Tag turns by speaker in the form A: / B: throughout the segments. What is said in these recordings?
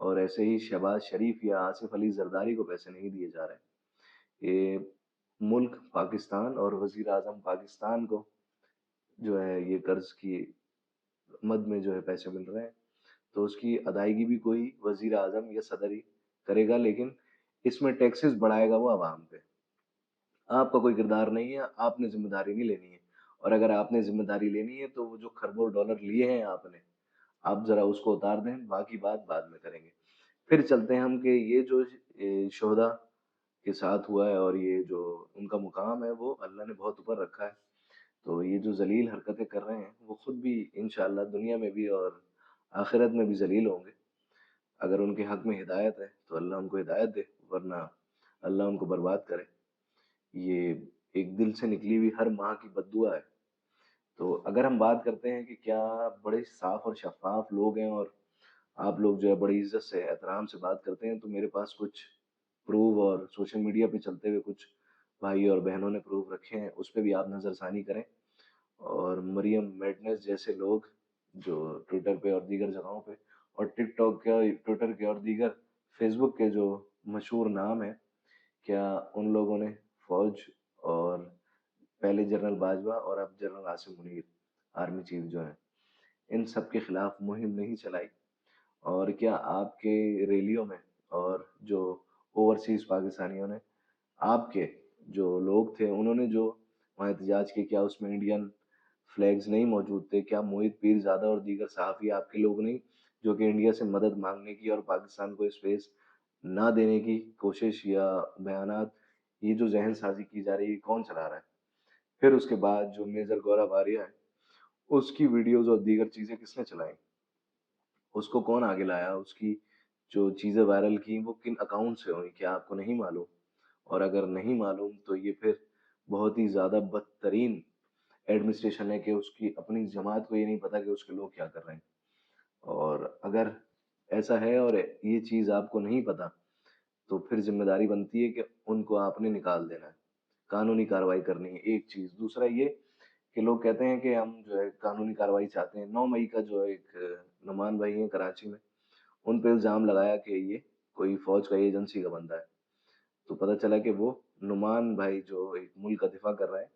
A: اور ایسے ہی شہباز شریف یا آصف علی زرداری کو پیسے نہیں دیے جا رہے. یہ ملک پاکستان اور وزیر اعظم پاکستان کو جو ہے یہ قرض کی مد میں جو ہے پیسے مل رہے ہیں. تو اس کی ادائیگی بھی کوئی وزیر اعظم یا صدر ہی کرے گا، لیکن اس میں ٹیکسز بڑھائے گا وہ عوام پہ. آپ کا کوئی کردار نہیں ہے، آپ نے ذمہ داری نہیں لینی ہے. اور اگر آپ نے ذمہ داری لینی ہے تو وہ جو کھربوں ڈالر لیے ہیں آپ نے، آپ ذرا اس کو اتار دیں، باقی بات بعد میں کریں گے. پھر چلتے ہیں ہم کہ یہ جو شہداء کے ساتھ ہوا ہے اور یہ جو ان کا مقام ہے وہ اللہ نے بہت اوپر رکھا ہے. تو یہ جو ذلیل حرکتیں کر رہے ہیں وہ خود بھی انشاءاللہ دنیا میں بھی اور آخرت میں بھی ذلیل ہوں گے. اگر ان کے حق میں ہدایت ہے تو اللہ ان کو ہدایت دے، ورنہ اللہ ان کو برباد کرے. یہ ایک دل سے نکلی ہوئی ہر ماں کی بد دعا ہے. تو اگر ہم بات کرتے ہیں کہ کیا بڑے صاف اور شفاف لوگ ہیں اور آپ لوگ جو ہے بڑی عزت سے احترام سے بات کرتے ہیں، تو میرے پاس کچھ پروف اور سوشل میڈیا پہ چلتے ہوئے کچھ بھائی اور بہنوں نے پروف رکھے ہیں، اس پہ بھی آپ نظر ثانی کریں. اور مریم میڈنس جیسے لوگ جو ٹویٹر پہ اور دیگر جگہوں پہ اور ٹک ٹاک کے، ٹویٹر کے اور دیگر فیس بک کے جو مشہور نام ہیں، کیا ان لوگوں نے فوج اور پہلے جنرل باجوہ اور اب general Asim Munir army chief جو ہیں، ان سب کے خلاف مہم نہیں چلائی؟ اور کیا آپ کے ریلیوں میں اور جو اوورسیز پاکستانیوں نے، آپ کے جو لوگ تھے انہوں نے جو وہاں احتجاج کیا، کیا اس میں انڈین فلیگز نہیں موجود تھے؟ کیا موہت پیر زادہ اور دیگر صحافی آپ کے لوگ نہیں جو کہ انڈیا سے مدد مانگنے کی اور پاکستان کو اسپیس نہ دینے کی کوشش یا بیانات، یہ جو ذہن سازی کی جا رہی ہے کون چلا رہا ہے؟ پھر اس کے بعد جو میجر گورا باریہ ہے، اس کی ویڈیوز اور دیگر چیزیں کس نے چلائیں؟ اس کو کون آگے لایا؟ اس کی جو چیزیں وائرل کی وہ کن اکاؤنٹ سے ہوئی؟ کیا آپ کو نہیں معلوم؟ اور اگر نہیں معلوم تو یہ پھر بہت ہی زیادہ بدترین ایڈمنسٹریشن ہے کہ اس کی اپنی جماعت کو یہ نہیں پتا کہ اس کے لوگ کیا کر رہے ہیں. اور اگر ایسا ہے اور یہ چیز آپ کو نہیں پتا تو پھر ذمہ داری بنتی ہے کہ ان کو آپ نے نکال دینا ہے، قانونی کارروائی کرنی ہے. ایک چیز. دوسرا یہ کہ لوگ کہتے ہیں کہ ہم جو ہے قانونی کارروائی چاہتے ہیں. 9 مئی کا جو ایک نعمان بھائی ہیں کراچی میں، ان پہ الزام لگایا کہ یہ کوئی فوج کا ایجنسی کا بندہ ہے. تو پتہ چلا کہ وہ نعمان بھائی جو ایک ملک کا دفاع کر رہا ہے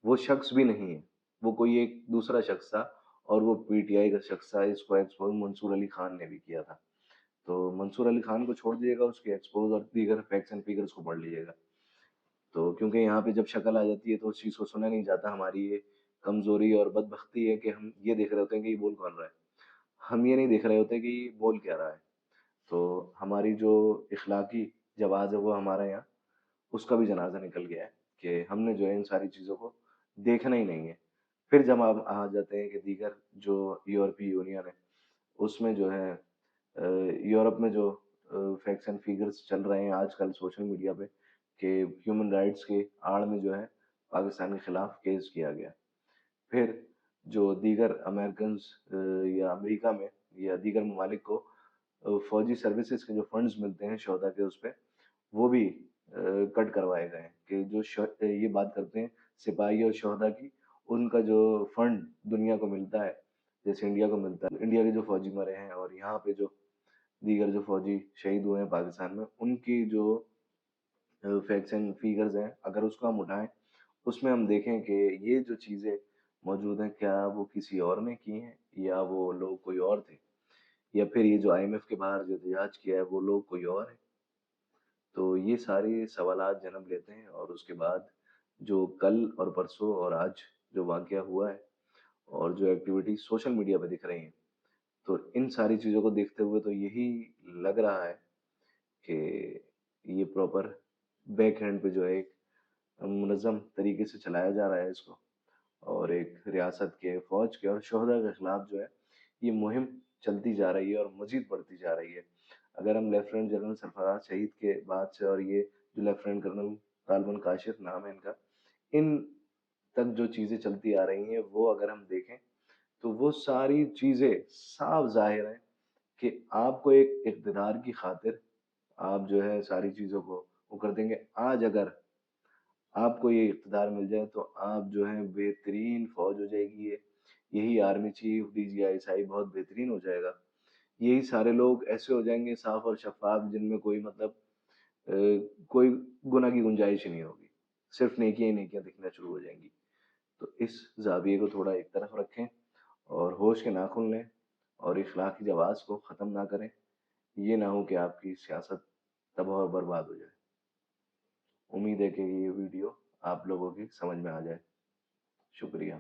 A: وہ شخص بھی نہیں ہے، وہ کوئی ایک دوسرا شخص تھا، اور وہ پی ٹی آئی کا شخص تھا. اس کو ایکسپوز منصور علی خان نے بھی کیا تھا. تو منصور علی خان کو چھوڑ دیجیے گا، اس کے ایکسپوز اور دیگر فیکٹس اینڈ فیگرس کو پڑھ لیجیے گا. تو کیونکہ یہاں پہ جب شکل آ جاتی ہے تو اس چیز کو سنا نہیں جاتا. ہماری یہ کمزوری اور بدبختی ہے کہ ہم یہ دیکھ رہے ہوتے ہیں کہ یہ بول کون رہا ہے، ہم یہ نہیں دیکھ رہے ہوتے کہ یہ بول کیا رہا ہے. تو ہماری جو اخلاقی جواز ہے وہ ہمارے یہاں اس کا بھی جنازہ نکل گیا ہے کہ ہم نے جو ہے ان ساری چیزوں کو دیکھنا ہی نہیں ہے. پھر جب آپ آ جاتے ہیں کہ دیگر جو یورپی یونین ہے، اس میں جو ہے یورپ میں جو فیکٹس اینڈ فیگرس چل رہے ہیں آج کل سوشل میڈیا پہ کہ ہیومن رائٹس کے آڑ میں جو ہے پاکستان کے خلاف کیس کیا گیا. پھر جو دیگر امریکنز یا امریکہ میں یا دیگر ممالک کو فوجی سروسز کے جو فنڈز ملتے ہیں شہداء کے، اس پہ وہ بھی کٹ کروائے گئے ہیں کہ جو یہ بات کرتے ہیں سپاہی اور شہداء کی، ان کا جو فنڈ دنیا کو ملتا ہے جیسے انڈیا کو ملتا ہے، انڈیا کے جو فوجی مرے ہیں اور یہاں پہ جو دیگر جو فوجی شہید ہوئے ہیں پاکستان میں، ان کی جو فیکٹس اینڈ فیگرز ہیں اگر اس کو ہم اٹھائیں، اس میں ہم دیکھیں کہ یہ جو چیزیں موجود ہیں کیا وہ کسی اور نے کی ہیں یا وہ لوگ کوئی اور تھے، یا پھر یہ جو آئی ایم ایف کے باہر جو احتجاج کیا ہے وہ لوگ کوئی اور ہیں. تو یہ سارے سوالات جنم لیتے ہیں. اور اس کے بعد جو کل اور پرسوں اور آج جو واقعہ ہوا ہے اور جو ایکٹیویٹی سوشل میڈیا پہ دکھ رہی ہیں، تو ان ساری چیزوں کو دیکھتے ہوئے تو یہی لگ رہا ہے کہ یہ پراپر بیک ہینڈ پہ جو ہے ایک منظم طریقے سے چلایا جا رہا ہے اس کو، اور ایک ریاست کے، فوج کے اور شہداء کے خلاف جو ہے یہ مہم چلتی جا رہی ہے اور مزید بڑھتی جا رہی ہے. اگر ہم لیفٹیننٹ جنرل سرفراز شہید کے بعد سے اور یہ جو لیفٹیننٹ کرنل طالبن کاشف نام ہے ان کا، ان تک جو چیزیں چلتی آ رہی ہیں وہ اگر ہم دیکھیں تو وہ ساری چیزیں صاف ظاہر ہیں کہ آپ کو ایک اقتدار کی خاطر آپ جو ہے ساری چیزوں کو وہ کر دیں گے. آج اگر آپ کو یہ اقتدار مل جائے تو آپ جو ہے بہترین فوج ہو جائے گی، یہی army chief D G I S I بہت بہترین ہو جائے گا. یہی سارے لوگ ایسے ہو جائیں گے صاف اور شفاف، جن میں کوئی مطلب کوئی گناہ کی گنجائش ہی نہیں ہوگی، صرف نیکیاں ہی نیکیاں دکھنا شروع ہو جائیں گی۔ تو اس زاویے کو تھوڑا ایک طرف رکھیں اور ہوش کے ناخن لیں اور اخلاق کی جواز کو ختم نہ کریں۔ یہ نہ ہو کہ آپ کی سیاست تباہ اور برباد ہو جائے۔ امید ہے کہ یہ ویڈیو آپ لوگوں کی سمجھ میں آ جائے۔ شکریہ۔